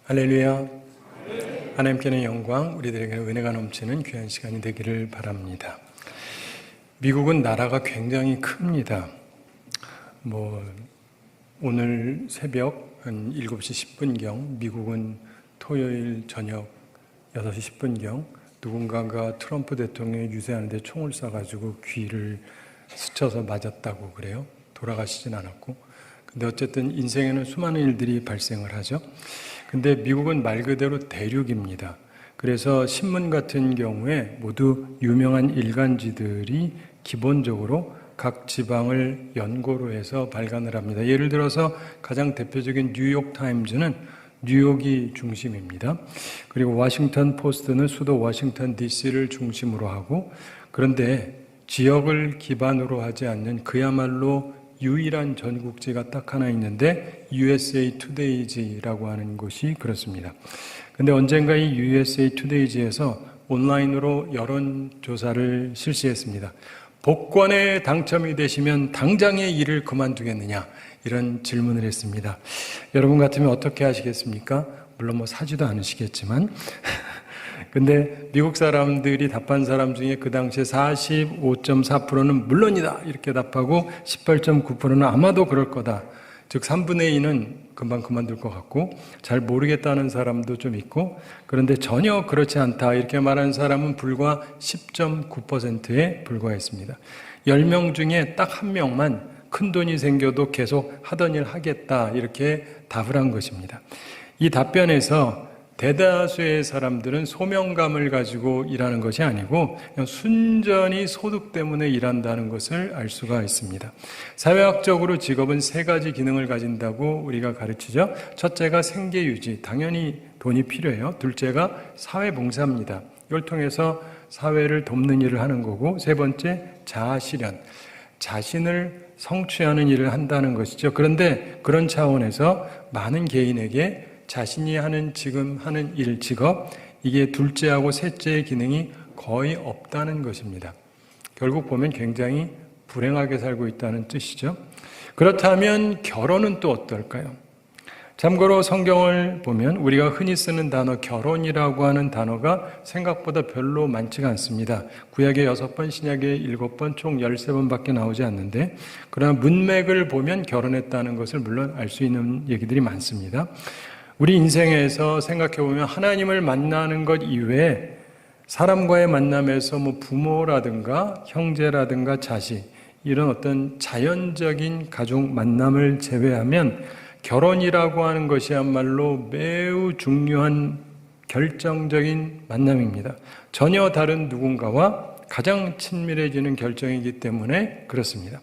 할렐루야. 하나님께는 영광, 우리들에게 은혜가 넘치는 귀한 시간이 되기를 바랍니다. 미국은 나라가 굉장히 큽니다. 오늘 새벽 한 7시 10분경, 미국은 토요일 저녁 6시 10분경 누군가가 트럼프 대통령이 유세하는데 총을 쏴가지고 귀를 스쳐서 맞았다고 그래요. 돌아가시진 않았고. 근데 어쨌든 인생에는 수많은 일들이 발생을 하죠. 근데 미국은 말 그대로 대륙입니다. 그래서 신문 같은 경우에 모두 유명한 일간지들이 기본적으로 각 지방을 연고로 해서 발간을 합니다. 예를 들어서 가장 대표적인 뉴욕 타임즈는 뉴욕이 중심입니다. 그리고 워싱턴 포스트는 수도 워싱턴 DC를 중심으로 하고, 그런데 지역을 기반으로 하지 않는 그야말로 유일한 전국지가 딱 하나 있는데 USA Today's라고 하는 곳이 그렇습니다. 근데 언젠가 이 USA Today's에서 온라인으로 여론조사를 실시했습니다. 복권에 당첨이 되시면 당장의 일을 그만두겠느냐, 이런 질문을 했습니다. 여러분 같으면 어떻게 하시겠습니까? 물론 사지도 않으시겠지만 근데 미국 사람들이 답한 사람 중에 그 당시에 45.4%는 물론이다 이렇게 답하고 18.9%는 아마도 그럴 거다. 즉 3분의 2는 금방 그만둘 것 같고 잘 모르겠다는 사람도 좀 있고, 그런데 전혀 그렇지 않다 이렇게 말하는 사람은 불과 10.9%에 불과했습니다. 10명 중에 딱 1명만 큰 돈이 생겨도 계속 하던 일 하겠다 이렇게 답을 한 것입니다. 이 답변에서 대다수의 사람들은 소명감을 가지고 일하는 것이 아니고 그냥 순전히 소득 때문에 일한다는 것을 알 수가 있습니다. 사회학적으로 직업은 3가지 기능을 가진다고 우리가 가르치죠. 첫째가 생계유지, 당연히 돈이 필요해요. 둘째가 사회봉사입니다. 이걸 통해서 사회를 돕는 일을 하는 거고, 세 번째 자아실현, 자신을 성취하는 일을 한다는 것이죠. 그런데 그런 차원에서 많은 개인에게 자신이 지금 하는 일, 직업, 이게 둘째하고 셋째의 기능이 거의 없다는 것입니다. 결국 보면 굉장히 불행하게 살고 있다는 뜻이죠. 그렇다면 결혼은 또 어떨까요? 참고로 성경을 보면 우리가 흔히 쓰는 단어 결혼이라고 하는 단어가 생각보다 별로 많지가 않습니다. 구약에 6번, 신약에 7번, 총 13번밖에 나오지 않는데, 그러나 문맥을 보면 결혼했다는 것을 물론 알 수 있는 얘기들이 많습니다. 우리 인생에서 생각해보면 하나님을 만나는 것 이외에 사람과의 만남에서 부모라든가 형제라든가 자식, 이런 어떤 자연적인 가족 만남을 제외하면 결혼이라고 하는 것이야말로 매우 중요한 결정적인 만남입니다. 전혀 다른 누군가와 가장 친밀해지는 결정이기 때문에 그렇습니다.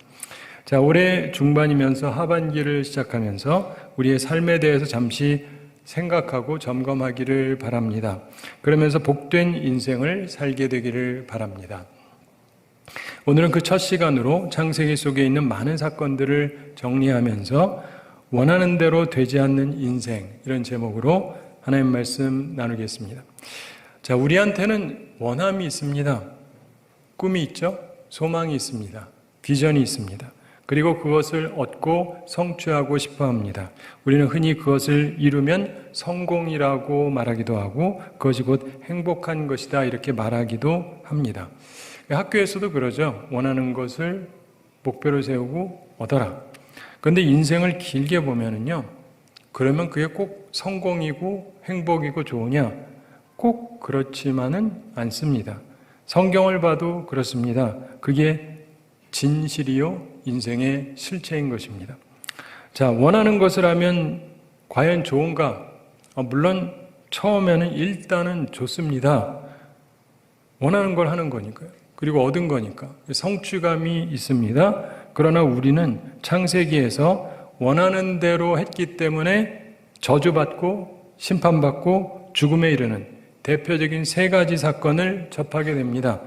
자, 올해 중반이면서 하반기를 시작하면서 우리의 삶에 대해서 잠시 생각하고 점검하기를 바랍니다. 그러면서 복된 인생을 살게 되기를 바랍니다. 오늘은 그 첫 시간으로 창세기 속에 있는 많은 사건들을 정리하면서 원하는 대로 되지 않는 인생, 이런 제목으로 하나님 말씀 나누겠습니다. 자, 우리한테는 원함이 있습니다. 꿈이 있죠? 소망이 있습니다. 비전이 있습니다. 그리고 그것을 얻고 성취하고 싶어 합니다. 우리는 흔히 그것을 이루면 성공이라고 말하기도 하고 그것이 곧 행복한 것이다 이렇게 말하기도 합니다. 학교에서도 그러죠. 원하는 것을 목표로 세우고 얻어라. 그런데 인생을 길게 보면은요, 그러면 그게 꼭 성공이고 행복이고 좋으냐? 꼭 그렇지만은 않습니다. 성경을 봐도 그렇습니다. 그게 진실이요 인생의 실체인 것입니다. 자, 원하는 것을 하면 과연 좋은가? 물론 처음에는 일단은 좋습니다. 원하는 걸 하는 거니까요. 그리고 얻은 거니까 성취감이 있습니다. 그러나 우리는 창세기에서 원하는 대로 했기 때문에 저주받고 심판받고 죽음에 이르는 대표적인 3가지 사건을 접하게 됩니다.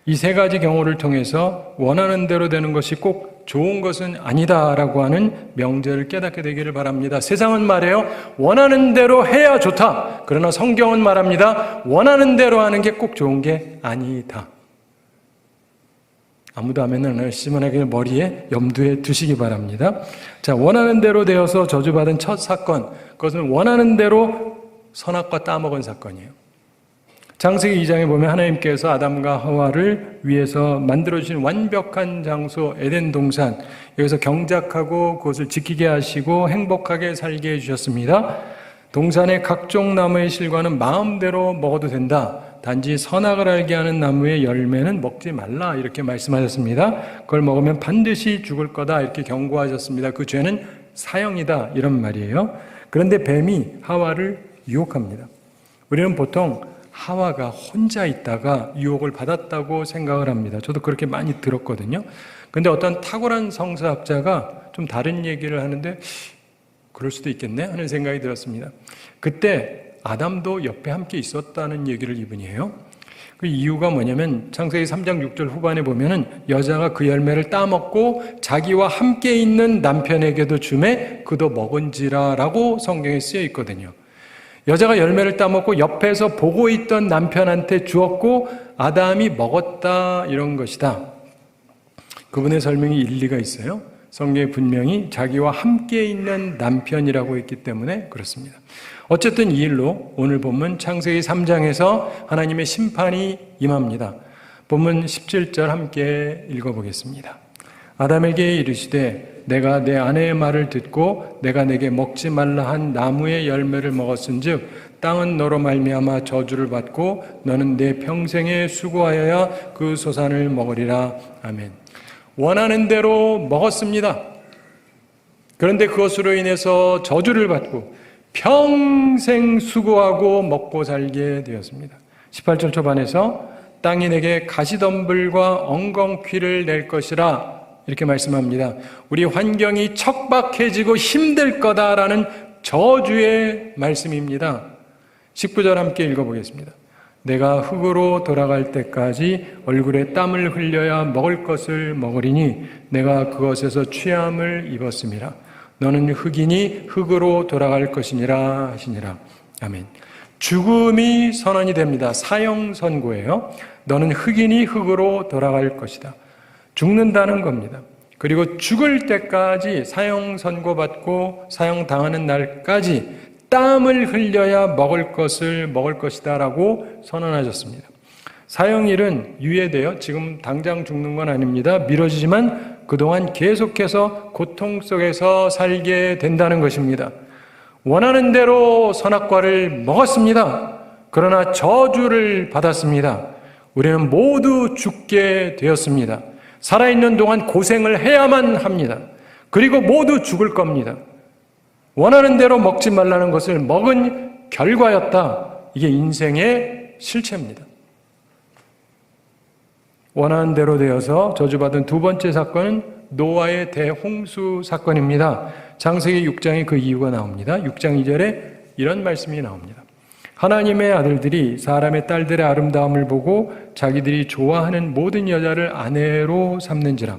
이 3가지 경우를 통해서 원하는 대로 되는 것이 꼭 좋은 것은 아니다라고 하는 명제를 깨닫게 되기를 바랍니다. 세상은 말해요, 원하는 대로 해야 좋다. 그러나 성경은 말합니다, 원하는 대로 하는 게 꼭 좋은 게 아니다. 아무도 아멘을 안 하시지만 머리에 염두에 두시기 바랍니다. 자, 원하는 대로 되어서 저주받은 첫 사건, 그것은 원하는 대로 선악과 따먹은 사건이에요. 창세기 2장에 보면 하나님께서 아담과 하와를 위해서 만들어주신 완벽한 장소 에덴 동산, 여기서 경작하고 그것을 지키게 하시고 행복하게 살게 해주셨습니다. 동산의 각종 나무의 실과는 마음대로 먹어도 된다. 단지 선악을 알게 하는 나무의 열매는 먹지 말라, 이렇게 말씀하셨습니다. 그걸 먹으면 반드시 죽을 거다, 이렇게 경고하셨습니다. 그 죄는 사형이다, 이런 말이에요. 그런데 뱀이 하와를 유혹합니다. 우리는 보통 하와가 혼자 있다가 유혹을 받았다고 생각을 합니다. 저도 그렇게 많이 들었거든요. 근데 어떤 탁월한 성서학자가 좀 다른 얘기를 하는데 그럴 수도 있겠네 하는 생각이 들었습니다. 그때 아담도 옆에 함께 있었다는 얘기를 이분이 해요. 그 이유가 뭐냐면 창세기 3장 6절 후반에 보면은 여자가 그 열매를 따먹고 자기와 함께 있는 남편에게도 주매 그도 먹은지라라고 성경에 쓰여 있거든요. 여자가 열매를 따먹고 옆에서 보고 있던 남편한테 주었고 아담이 먹었다, 이런 것이다. 그분의 설명이 일리가 있어요. 성경에 분명히 자기와 함께 있는 남편이라고 했기 때문에 그렇습니다. 어쨌든 이 일로 오늘 본문 창세기 3장에서 하나님의 심판이 임합니다. 본문 17절 함께 읽어보겠습니다. 아담에게 이르시되 내가 내 아내의 말을 듣고 내가 내게 먹지 말라 한 나무의 열매를 먹었은즉 땅은 너로 말미암아 저주를 받고 너는 내 평생에 수고하여야 그 소산을 먹으리라. 아멘. 원하는 대로 먹었습니다. 그런데 그것으로 인해서 저주를 받고 평생 수고하고 먹고 살게 되었습니다. 18절 초반에서 땅이 내게 가시덤불과 엉겅퀴를 낼 것이라, 이렇게 말씀합니다. 우리 환경이 척박해지고 힘들 거다라는 저주의 말씀입니다. 19절 함께 읽어보겠습니다. 내가 흙으로 돌아갈 때까지 얼굴에 땀을 흘려야 먹을 것을 먹으리니 내가 그것에서 취함을 입었음이라. 너는 흙이니 흙으로 돌아갈 것이니라 하시니라. 아멘. 죽음이 선언이 됩니다. 사형 선고예요. 너는 흙이니 흙으로 돌아갈 것이다. 죽는다는 겁니다. 그리고 죽을 때까지 사형 선고받고 사형당하는 날까지 땀을 흘려야 먹을 것을 먹을 것이다 라고 선언하셨습니다. 사형일은 유예돼요. 지금 당장 죽는 건 아닙니다. 미뤄지지만 그동안 계속해서 고통 속에서 살게 된다는 것입니다. 원하는 대로 선악과를 먹었습니다. 그러나 저주를 받았습니다. 우리는 모두 죽게 되었습니다. 살아있는 동안 고생을 해야만 합니다. 그리고 모두 죽을 겁니다. 원하는 대로 먹지 말라는 것을 먹은 결과였다. 이게 인생의 실체입니다. 원하는 대로 되어서 저주받은 두 번째 사건은 노아의 대홍수 사건입니다. 창세기 6장에 그 이유가 나옵니다. 6장 2절에 이런 말씀이 나옵니다. 하나님의 아들들이 사람의 딸들의 아름다움을 보고 자기들이 좋아하는 모든 여자를 아내로 삼는지라.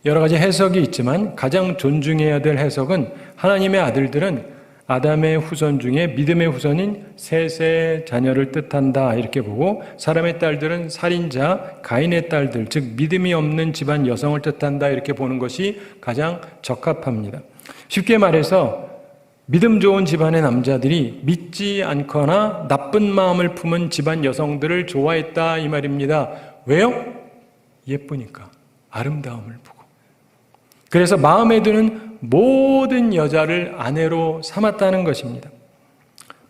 여러 가지 해석이 있지만 가장 존중해야 될 해석은 하나님의 아들들은 아담의 후손 중에 믿음의 후손인 셋의 자녀를 뜻한다, 이렇게 보고 사람의 딸들은 살인자 가인의 딸들, 즉 믿음이 없는 집안 여성을 뜻한다, 이렇게 보는 것이 가장 적합합니다. 쉽게 말해서 믿음 좋은 집안의 남자들이 믿지 않거나 나쁜 마음을 품은 집안 여성들을 좋아했다, 이 말입니다. 왜요? 예쁘니까, 아름다움을 보고. 그래서 마음에 드는 모든 여자를 아내로 삼았다는 것입니다.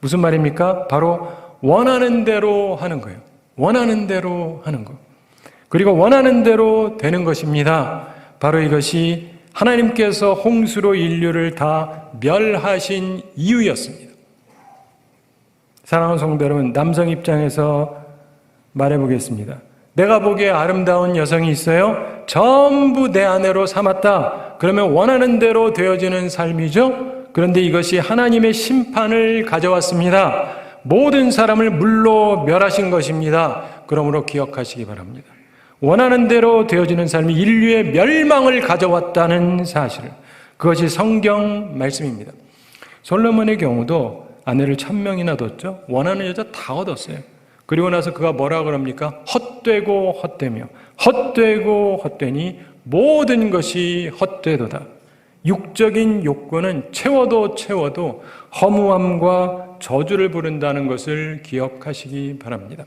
무슨 말입니까? 바로 원하는 대로 하는 거예요. 원하는 대로 하는 거. 그리고 원하는 대로 되는 것입니다. 바로 이것이 하나님께서 홍수로 인류를 다 멸하신 이유였습니다. 사랑하는 성도 여러분, 남성 입장에서 말해보겠습니다. 내가 보기에 아름다운 여성이 있어요? 전부 내 아내로 삼았다. 그러면 원하는 대로 되어지는 삶이죠? 그런데 이것이 하나님의 심판을 가져왔습니다. 모든 사람을 물로 멸하신 것입니다. 그러므로 기억하시기 바랍니다. 원하는 대로 되어지는 삶이 인류의 멸망을 가져왔다는 사실을, 그것이 성경 말씀입니다. 솔로몬의 경우도 아내를 1000명이나 뒀죠. 원하는 여자 다 얻었어요. 그리고 나서 그가 뭐라 그럽니까? 헛되고 헛되며 헛되고 헛되니 모든 것이 헛되도다. 육적인 욕구는 채워도 채워도 허무함과 저주를 부른다는 것을 기억하시기 바랍니다.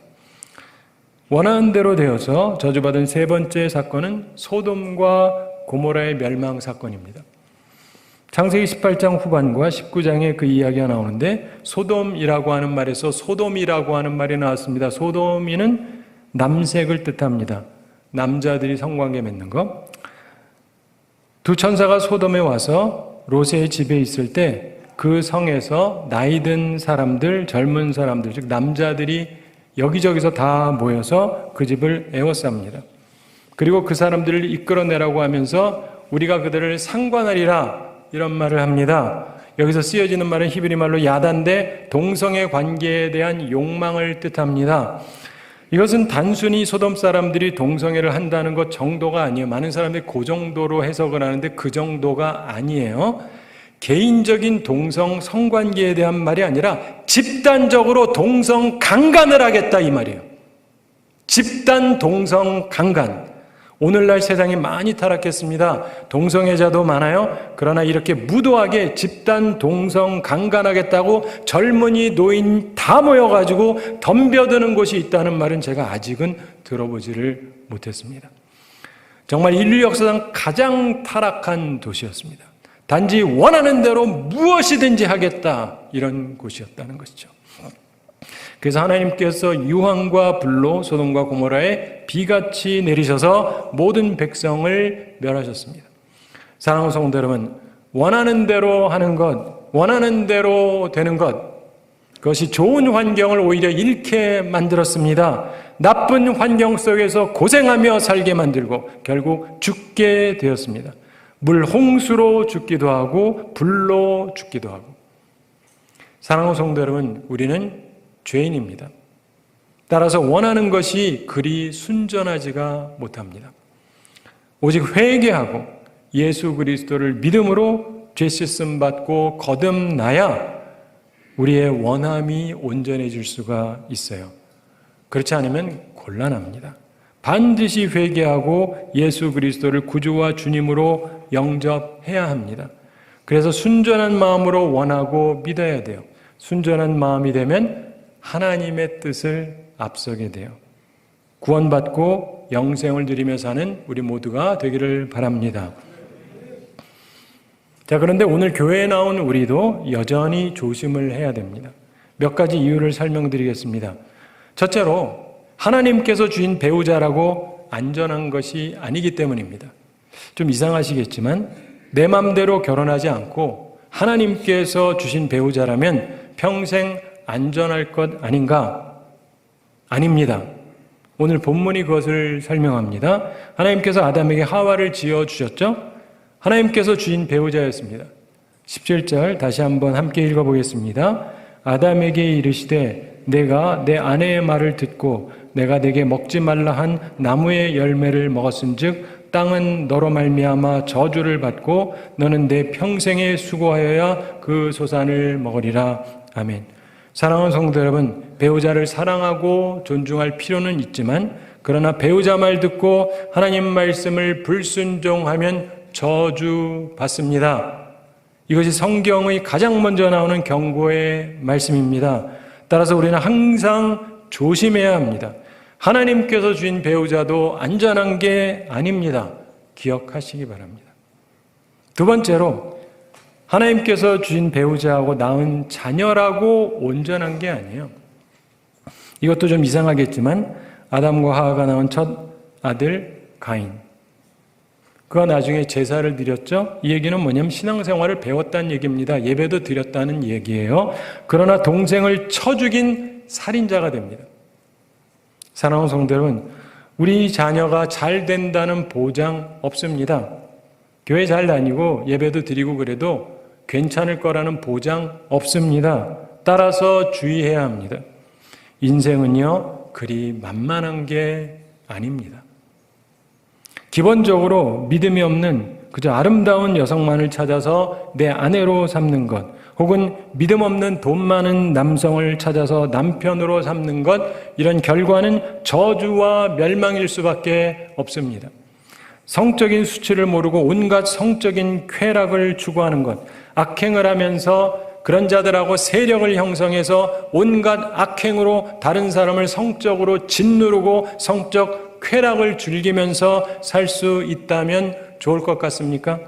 원하는 대로 되어서 저주받은 세 번째 사건은 소돔과 고모라의 멸망 사건입니다. 창세기 18장 후반과 19장에 그 이야기가 나오는데 소돔이라고 하는 말에서 소돔이라고 하는 말이 나왔습니다. 소돔이는 남색을 뜻합니다. 남자들이 성관계 맺는 것. 두 천사가 소돔에 와서 롯의 집에 있을 때 그 성에서 나이든 사람들, 젊은 사람들, 즉 남자들이 여기저기서 다 모여서 그 집을 에워쌉니다. 그리고 그 사람들을 이끌어내라고 하면서 우리가 그들을 상관하리라 이런 말을 합니다. 여기서 쓰여지는 말은 히브리 말로 야단데 동성애 관계에 대한 욕망을 뜻합니다. 이것은 단순히 소돔 사람들이 동성애를 한다는 것 정도가 아니에요. 많은 사람들이 그 정도로 해석을 하는데 그 정도가 아니에요. 개인적인 동성 성관계에 대한 말이 아니라 집단적으로 동성 강간을 하겠다 이 말이에요. 집단 동성 강간. 오늘날 세상이 많이 타락했습니다. 동성애자도 많아요. 그러나 이렇게 무도하게 집단 동성 강간하겠다고 젊은이 노인 다 모여가지고 덤벼드는 곳이 있다는 말은 제가 아직은 들어보지를 못했습니다. 정말 인류 역사상 가장 타락한 도시였습니다. 단지 원하는 대로 무엇이든지 하겠다 이런 곳이었다는 것이죠. 그래서 하나님께서 유황과 불로 소돔과 고모라에 비같이 내리셔서 모든 백성을 멸하셨습니다. 사랑하는 성도 여러분, 원하는 대로 하는 것, 원하는 대로 되는 것, 그것이 좋은 환경을 오히려 잃게 만들었습니다. 나쁜 환경 속에서 고생하며 살게 만들고 결국 죽게 되었습니다. 물 홍수로 죽기도 하고 불로 죽기도 하고. 사랑하는 성도 여러분, 우리는 죄인입니다. 따라서 원하는 것이 그리 순전하지가 못합니다. 오직 회개하고 예수 그리스도를 믿음으로 죄 씻음 받고 거듭나야 우리의 원함이 온전해질 수가 있어요. 그렇지 않으면 곤란합니다. 반드시 회개하고 예수 그리스도를 구주와 주님으로 영접해야 합니다. 그래서 순전한 마음으로 원하고 믿어야 돼요. 순전한 마음이 되면 하나님의 뜻을 앞서게 돼요. 구원받고 영생을 누리며 사는 우리 모두가 되기를 바랍니다. 자, 그런데 오늘 교회에 나온 우리도 여전히 조심을 해야 됩니다. 몇 가지 이유를 설명드리겠습니다. 첫째로 하나님께서 주신 배우자라고 안전한 것이 아니기 때문입니다. 좀 이상하시겠지만 내 맘대로 결혼하지 않고 하나님께서 주신 배우자라면 평생 안전할 것 아닌가? 아닙니다. 오늘 본문이 그것을 설명합니다. 하나님께서 아담에게 하와를 지어주셨죠? 하나님께서 주신 배우자였습니다. 17절 다시 한번 함께 읽어보겠습니다. 아담에게 이르시되 내가 내 아내의 말을 듣고 내가 내게 먹지 말라 한 나무의 열매를 먹었은즉 땅은 너로 말미암아 저주를 받고 너는 내 평생에 수고하여야 그 소산을 먹으리라. 아멘. 사랑하는 성도 여러분, 배우자를 사랑하고 존중할 필요는 있지만 그러나 배우자 말 듣고 하나님 말씀을 불순종하면 저주받습니다. 이것이 성경의 가장 먼저 나오는 경고의 말씀입니다. 따라서 우리는 항상 조심해야 합니다. 하나님께서 주신 배우자도 안전한 게 아닙니다. 기억하시기 바랍니다. 두 번째로 하나님께서 주신 배우자하고 낳은 자녀라고 온전한 게 아니에요. 이것도 좀 이상하겠지만 아담과 하와가 낳은 첫 아들 가인, 그가 나중에 제사를 드렸죠. 이 얘기는 뭐냐면 신앙생활을 배웠다는 얘기입니다. 예배도 드렸다는 얘기예요. 그러나 동생을 쳐 죽인 살인자가 됩니다. 사랑하는 성도 여러분, 우리 자녀가 잘 된다는 보장 없습니다. 교회 잘 다니고 예배도 드리고 그래도 괜찮을 거라는 보장 없습니다. 따라서 주의해야 합니다. 인생은요, 그리 만만한 게 아닙니다. 기본적으로 믿음이 없는 그저 아름다운 여성만을 찾아서 내 아내로 삼는 것, 혹은 믿음 없는 돈 많은 남성을 찾아서 남편으로 삼는 것, 이런 결과는 저주와 멸망일 수밖에 없습니다. 성적인 수치를 모르고 온갖 성적인 쾌락을 추구하는 것, 악행을 하면서 그런 자들하고 세력을 형성해서 온갖 악행으로 다른 사람을 성적으로 짓누르고 성적 쾌락을 즐기면서 살 수 있다면 좋을 것 같습니까?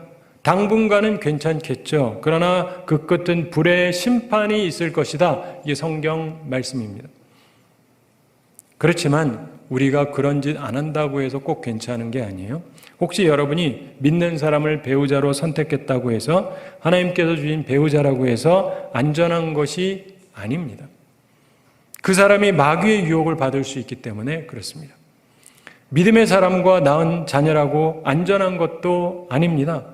당분간은 괜찮겠죠. 그러나 그 끝은 불의 심판이 있을 것이다. 이게 성경 말씀입니다. 그렇지만 우리가 그런 짓 안 한다고 해서 꼭 괜찮은 게 아니에요. 혹시 여러분이 믿는 사람을 배우자로 선택했다고 해서 하나님께서 주신 배우자라고 해서 안전한 것이 아닙니다. 그 사람이 마귀의 유혹을 받을 수 있기 때문에 그렇습니다. 믿음의 사람과 낳은 자녀라고 안전한 것도 아닙니다.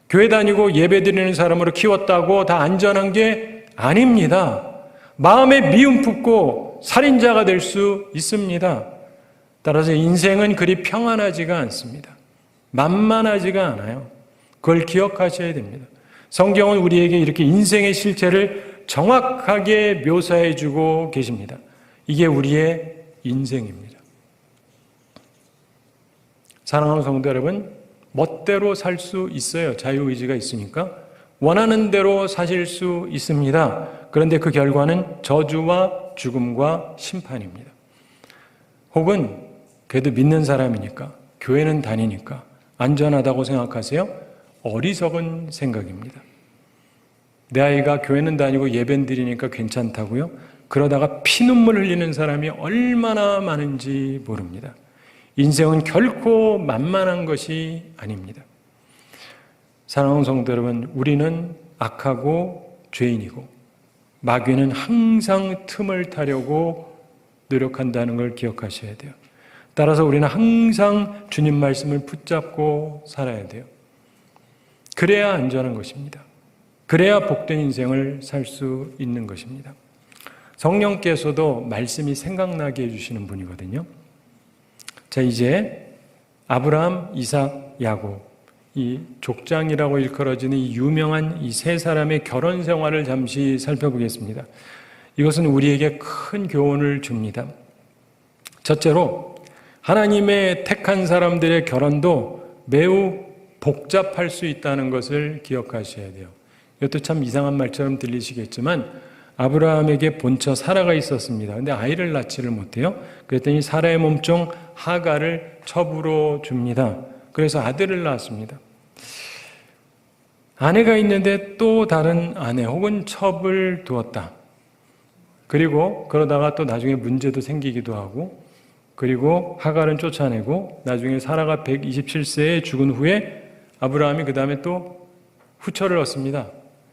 교회 다니고 예배 드리는 사람으로 키웠다고 다 안전한 게 아닙니다. 마음에 미움 품고 살인자가 될 수 있습니다. 따라서 인생은 그리 평안하지가 않습니다. 만만하지가 않아요. 그걸 기억하셔야 됩니다. 성경은 우리에게 이렇게 인생의 실체를 정확하게 묘사해 주고 계십니다. 이게 우리의 인생입니다. 사랑하는 성도 여러분, 멋대로 살 수 있어요. 자유의지가 있으니까. 원하는 대로 사실 수 있습니다. 그런데 그 결과는 저주와 죽음과 심판입니다. 혹은 그래도 믿는 사람이니까, 교회는 다니니까 안전하다고 생각하세요? 어리석은 생각입니다. 내 아이가 교회는 다니고 예배는 드리니까 괜찮다고요? 그러다가 피눈물 흘리는 사람이 얼마나 많은지 모릅니다. 인생은 결코 만만한 것이 아닙니다. 사랑하는 성도 여러분, 우리는 악하고 죄인이고 마귀는 항상 틈을 타려고 노력한다는 걸 기억하셔야 돼요. 따라서 우리는 항상 주님 말씀을 붙잡고 살아야 돼요. 그래야 안전한 것입니다. 그래야 복된 인생을 살 수 있는 것입니다. 성령께서도 말씀이 생각나게 해주시는 분이거든요. 자, 이제 아브라함, 이삭, 야곱, 이 족장이라고 일컬어지는 이 유명한 이 세 사람의 결혼 생활을 잠시 살펴보겠습니다. 이것은 우리에게 큰 교훈을 줍니다. 첫째로 하나님의 택한 사람들의 결혼도 매우 복잡할 수 있다는 것을 기억하셔야 돼요. 이것도 참 이상한 말처럼 들리시겠지만 아브라함에게 본처 사라가 있었습니다. 근데 아이를 낳지를 못해요. 그랬더니 사라의 몸종 하가를 첩으로 줍니다. 그래서 아들을 낳았습니다. 아내가 있는데 또 다른 아내 혹은 첩을 두었다. 그리고 그러다가 또 나중에 문제도 생기기도 하고, 그리고 하갈은 쫓아내고 나중에 사라가 127세에 죽은 후에 아브라함이 그 다음에 또 후처를 얻습니다.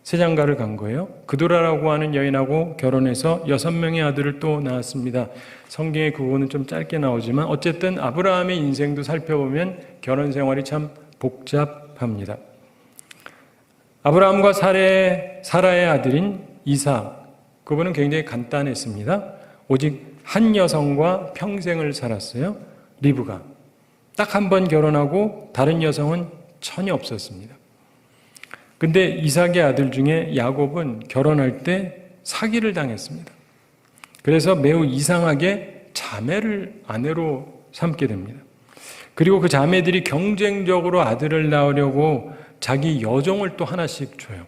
세장가를 간 거예요. 그도라라고 하는 여인하고 결혼해서 6명의 아들을 또 낳았습니다. 성경에 그거는 좀 짧게 나오지만 어쨌든 아브라함의 인생도 살펴보면 결혼 생활이 참 복잡합니다. 아브라함과 사라의 아들인 이삭, 그분은 굉장히 간단했습니다. 오직 한 여성과 평생을 살았어요. 리브가. 딱 한 번 결혼하고 다른 여성은 전혀 없었습니다. 근데 이삭의 아들 중에 야곱은 결혼할 때 사기를 당했습니다. 그래서 매우 이상하게 자매를 아내로 삼게 됩니다. 그리고 그 자매들이 경쟁적으로 아들을 낳으려고 자기 여종을 또 하나씩 줘요.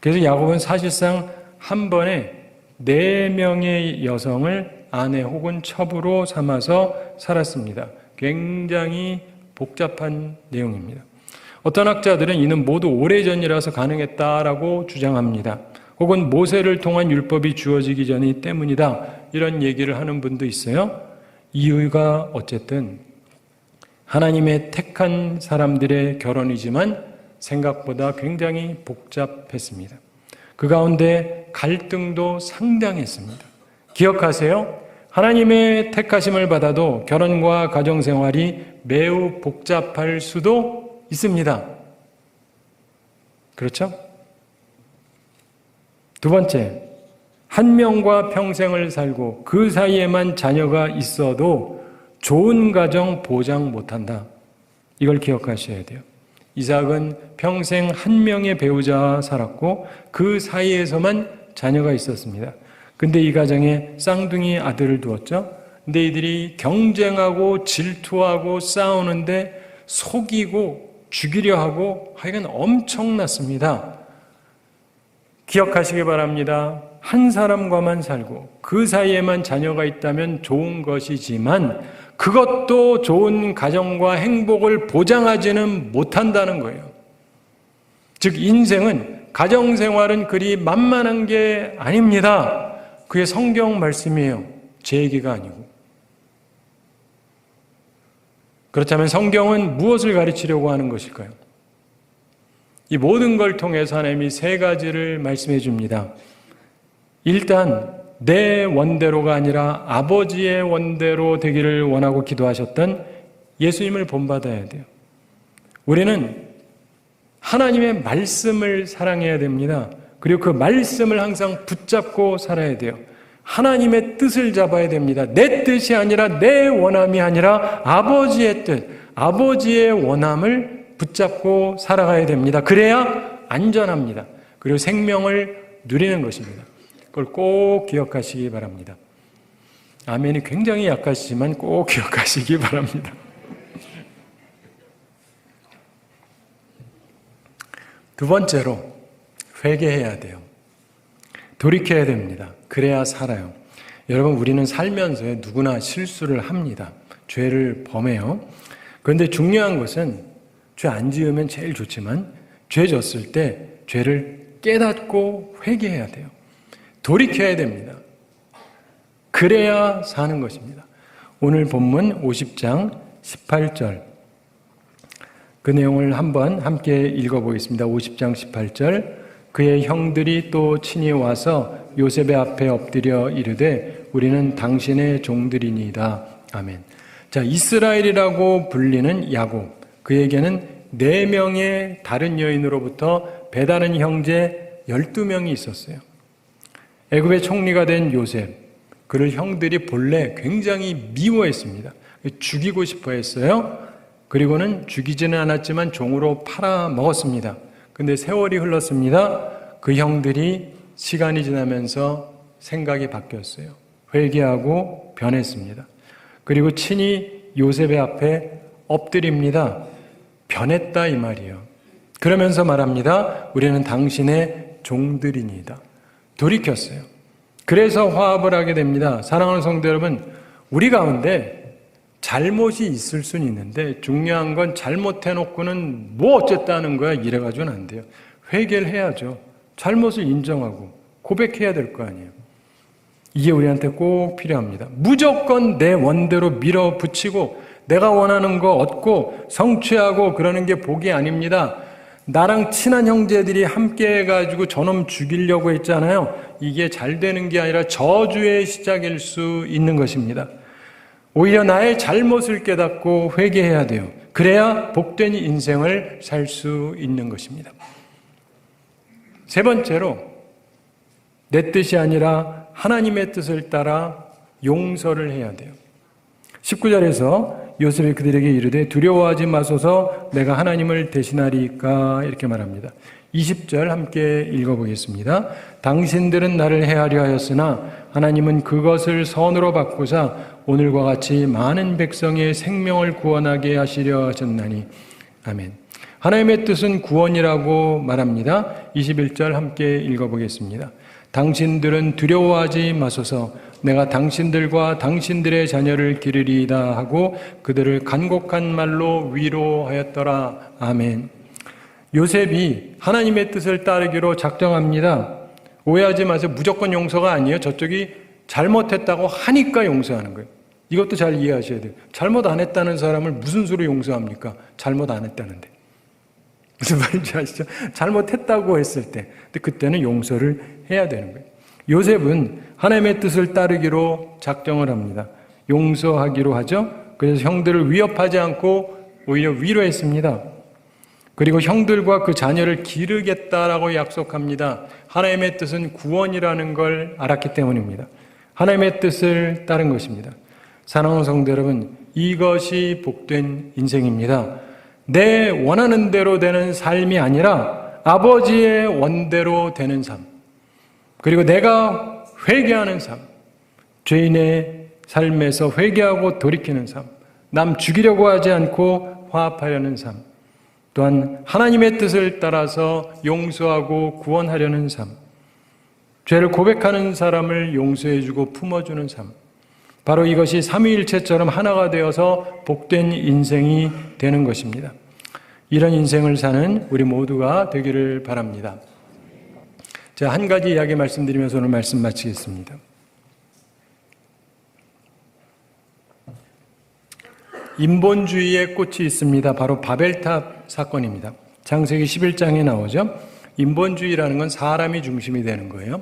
그래서 야곱은 사실상 한 번에 4명의 여성을 아내 혹은 첩으로 삼아서 살았습니다. 굉장히 복잡한 내용입니다. 어떤 학자들은 이는 모두 오래전이라서 가능했다라고 주장합니다. 혹은 모세를 통한 율법이 주어지기 전이기 때문이다. 이런 얘기를 하는 분도 있어요. 이유가 어쨌든 하나님의 택한 사람들의 결혼이지만 생각보다 굉장히 복잡했습니다. 그 가운데 갈등도 상당했습니다. 기억하세요? 하나님의 택하심을 받아도 결혼과 가정생활이 매우 복잡할 수도 있습니다. 그렇죠? 두 번째, 한 명과 평생을 살고 그 사이에만 자녀가 있어도 좋은 가정 보장 못한다. 이걸 기억하셔야 돼요. 이삭은 평생 한 명의 배우자와 살았고 그 사이에서만 자녀가 있었습니다. 근데 이 가정에 쌍둥이 아들을 두었죠. 근데 이들이 경쟁하고 질투하고 싸우는데 속이고 죽이려 하고 하여간 엄청났습니다. 기억하시기 바랍니다. 한 사람과만 살고 그 사이에만 자녀가 있다면 좋은 것이지만 그것도 좋은 가정과 행복을 보장하지는 못한다는 거예요. 즉 인생은, 가정생활은 그리 만만한 게 아닙니다. 그게 성경 말씀이에요. 제 얘기가 아니고. 그렇다면 성경은 무엇을 가르치려고 하는 것일까요? 이 모든 걸 통해서 하나님이 세 가지를 말씀해 줍니다. 일단 내 원대로가 아니라 아버지의 원대로 되기를 원하고 기도하셨던 예수님을 본받아야 돼요. 우리는 하나님의 말씀을 사랑해야 됩니다. 그리고 그 말씀을 항상 붙잡고 살아야 돼요. 하나님의 뜻을 잡아야 됩니다. 내 뜻이 아니라, 내 원함이 아니라 아버지의 뜻, 아버지의 원함을 붙잡고 살아가야 됩니다. 그래야 안전합니다. 그리고 생명을 누리는 것입니다. 그걸 꼭 기억하시기 바랍니다. 아멘이 굉장히 약하시지만 꼭 기억하시기 바랍니다. 두 번째로 회개해야 돼요. 돌이켜야 됩니다. 그래야 살아요. 여러분, 우리는 살면서 누구나 실수를 합니다. 죄를 범해요. 그런데 중요한 것은 죄 안 지으면 제일 좋지만 죄 졌을 때 죄를 깨닫고 회개해야 돼요. 돌이켜야 됩니다. 그래야 사는 것입니다. 오늘 본문 50장 18절 그 내용을 한번 함께 읽어보겠습니다. 50장 18절 그의 형들이 또 친히 와서 요셉의 앞에 엎드려 이르되 우리는 당신의 종들이니이다. 아멘. 자, 이스라엘이라고 불리는 야곱, 그에게는 4명의 다른 여인으로부터 배다른 형제 12명이 있었어요. 애굽의 총리가 된 요셉, 그를 형들이 본래 굉장히 미워했습니다. 죽이고 싶어 했어요. 그리고는 죽이지는 않았지만 종으로 팔아먹었습니다. 근데 세월이 흘렀습니다. 그 형들이 시간이 지나면서 생각이 바뀌었어요. 회개하고 변했습니다. 그리고 친히 요셉의 앞에 엎드립니다. 변했다 이 말이에요. 그러면서 말합니다. 우리는 당신의 종들이니이다. 돌이켰어요. 그래서 화합을 하게 됩니다. 사랑하는 성도 여러분, 우리 가운데 잘못이 있을 수는 있는데 중요한 건 잘못해놓고는 뭐 어쨌다는 거야 이래가지고는 안 돼요. 회개를 해야죠. 잘못을 인정하고 고백해야 될 거 아니에요. 이게 우리한테 꼭 필요합니다. 무조건 내 원대로 밀어붙이고 내가 원하는 거 얻고 성취하고 그러는 게 복이 아닙니다. 나랑 친한 형제들이 함께 해가지고 저놈 죽이려고 했잖아요. 이게 잘 되는 게 아니라 저주의 시작일 수 있는 것입니다. 오히려 나의 잘못을 깨닫고 회개해야 돼요. 그래야 복된 인생을 살 수 있는 것입니다. 세 번째로 내 뜻이 아니라 하나님의 뜻을 따라 용서를 해야 돼요. 19절에서 요셉이 그들에게 이르되 두려워하지 마소서 내가 하나님을 대신하리이까 이렇게 말합니다. 20절 함께 읽어보겠습니다. 당신들은 나를 해하려 하였으나 하나님은 그것을 선으로 바꾸사 오늘과 같이 많은 백성의 생명을 구원하게 하시려 하셨나니. 아멘. 하나님의 뜻은 구원이라고 말합니다. 21절 함께 읽어보겠습니다. 당신들은 두려워하지 마소서 내가 당신들과 당신들의 자녀를 기르리이다 하고 그들을 간곡한 말로 위로하였더라. 아멘. 요셉이 하나님의 뜻을 따르기로 작정합니다. 오해하지 마세요. 무조건 용서가 아니에요. 저쪽이 잘못했다고 하니까 용서하는 거예요. 이것도 잘 이해하셔야 돼요. 잘못 안 했다는 사람을 무슨 수로 용서합니까? 잘못 안 했다는데. 무슨 말인지 아시죠? 잘못했다고 했을 때. 근데 그때는 용서를 해야 되는 거예요. 요셉은 하나님의 뜻을 따르기로 작정을 합니다. 용서하기로 하죠. 그래서 형들을 위협하지 않고 오히려 위로했습니다. 그리고 형들과 그 자녀를 기르겠다라고 약속합니다. 하나님의 뜻은 구원이라는 걸 알았기 때문입니다. 하나님의 뜻을 따른 것입니다. 사랑하는 성도 여러분, 이것이 복된 인생입니다. 내 원하는 대로 되는 삶이 아니라 아버지의 원대로 되는 삶. 그리고 내가 회개하는 삶. 죄인의 삶에서 회개하고 돌이키는 삶. 남 죽이려고 하지 않고 화합하려는 삶, 또한 하나님의 뜻을 따라서 용서하고 구원하려는 삶, 죄를 고백하는 사람을 용서해주고 품어주는 삶, 바로 이것이 삼위일체처럼 하나가 되어서 복된 인생이 되는 것입니다. 이런 인생을 사는 우리 모두가 되기를 바랍니다. 제가 한 가지 이야기 말씀드리면서 오늘 말씀 마치겠습니다. 인본주의의 꽃이 있습니다. 바로 바벨탑 사건입니다. 창세기 11장에 나오죠. 인본주의라는 건 사람이 중심이 되는 거예요.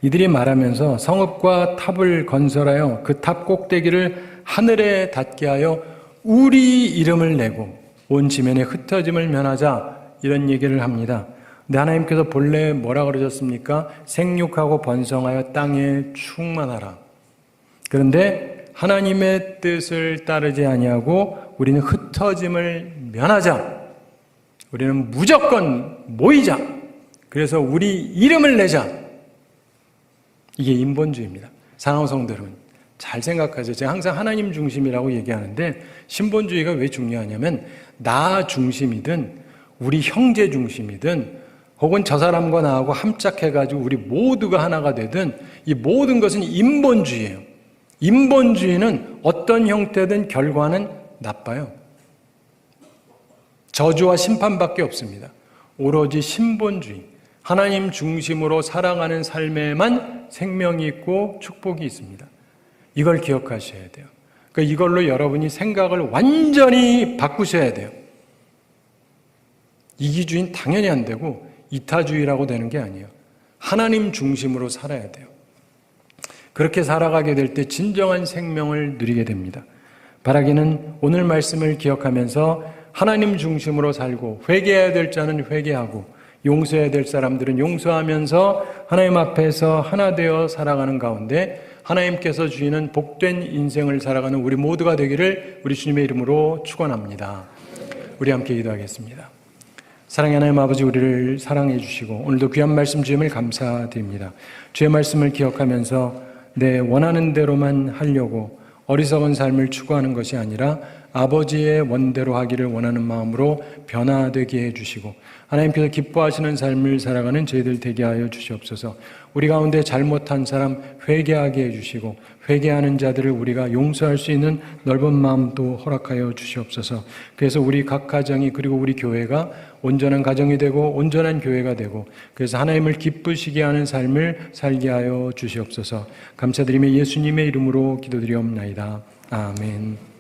이들이 말하면서 성읍과 탑을 건설하여 그 탑 꼭대기를 하늘에 닿게 하여 우리 이름을 내고 온 지면에 흩어짐을 면하자, 이런 얘기를 합니다. 근데 하나님께서 본래 뭐라 그러셨습니까? 생육하고 번성하여 땅에 충만하라. 그런데 하나님의 뜻을 따르지 아니하고 우리는 흩어짐을 면하자. 우리는 무조건 모이자. 그래서 우리 이름을 내자. 이게 인본주의입니다. 사랑하는 성도 여러분, 잘 생각하세요. 제가 항상 하나님 중심이라고 얘기하는데 신본주의가 왜 중요하냐면 나 중심이든 우리 형제 중심이든 혹은 저 사람과 나하고 합작해가지고 우리 모두가 하나가 되든 이 모든 것은 인본주의예요. 인본주의는 어떤 형태든 결과는 나빠요. 저주와 심판밖에 없습니다. 오로지 신본주의, 하나님 중심으로 살아가는 삶에만 생명이 있고 축복이 있습니다. 이걸 기억하셔야 돼요. 그러니까 이걸로 여러분이 생각을 완전히 바꾸셔야 돼요. 이기주의는 당연히 안 되고 이타주의라고 되는 게 아니에요. 하나님 중심으로 살아야 돼요. 그렇게 살아가게 될 때 진정한 생명을 누리게 됩니다. 바라기는 오늘 말씀을 기억하면서 하나님 중심으로 살고 회개해야 될 자는 회개하고 용서해야 될 사람들은 용서하면서 하나님 앞에서 하나 되어 살아가는 가운데 하나님께서 주시는 복된 인생을 살아가는 우리 모두가 되기를 우리 주님의 이름으로 축원합니다. 우리 함께 기도하겠습니다. 사랑의 하나님 아버지, 우리를 사랑해 주시고 오늘도 귀한 말씀 주임을 감사드립니다. 주의 말씀을 기억하면서 내 원하는 대로만 하려고 어리석은 삶을 추구하는 것이 아니라 아버지의 원대로 하기를 원하는 마음으로 변화되게 해주시고 하나님께서 기뻐하시는 삶을 살아가는 저희들 되게 하여 주시옵소서. 우리 가운데 잘못한 사람 회개하게 해주시고 회개하는 자들을 우리가 용서할 수 있는 넓은 마음도 허락하여 주시옵소서. 그래서 우리 각 가정이 그리고 우리 교회가 온전한 가정이 되고 온전한 교회가 되고 그래서 하나님을 기쁘시게 하는 삶을 살게 하여 주시옵소서. 감사드리며 예수님의 이름으로 기도드리옵나이다. 아멘.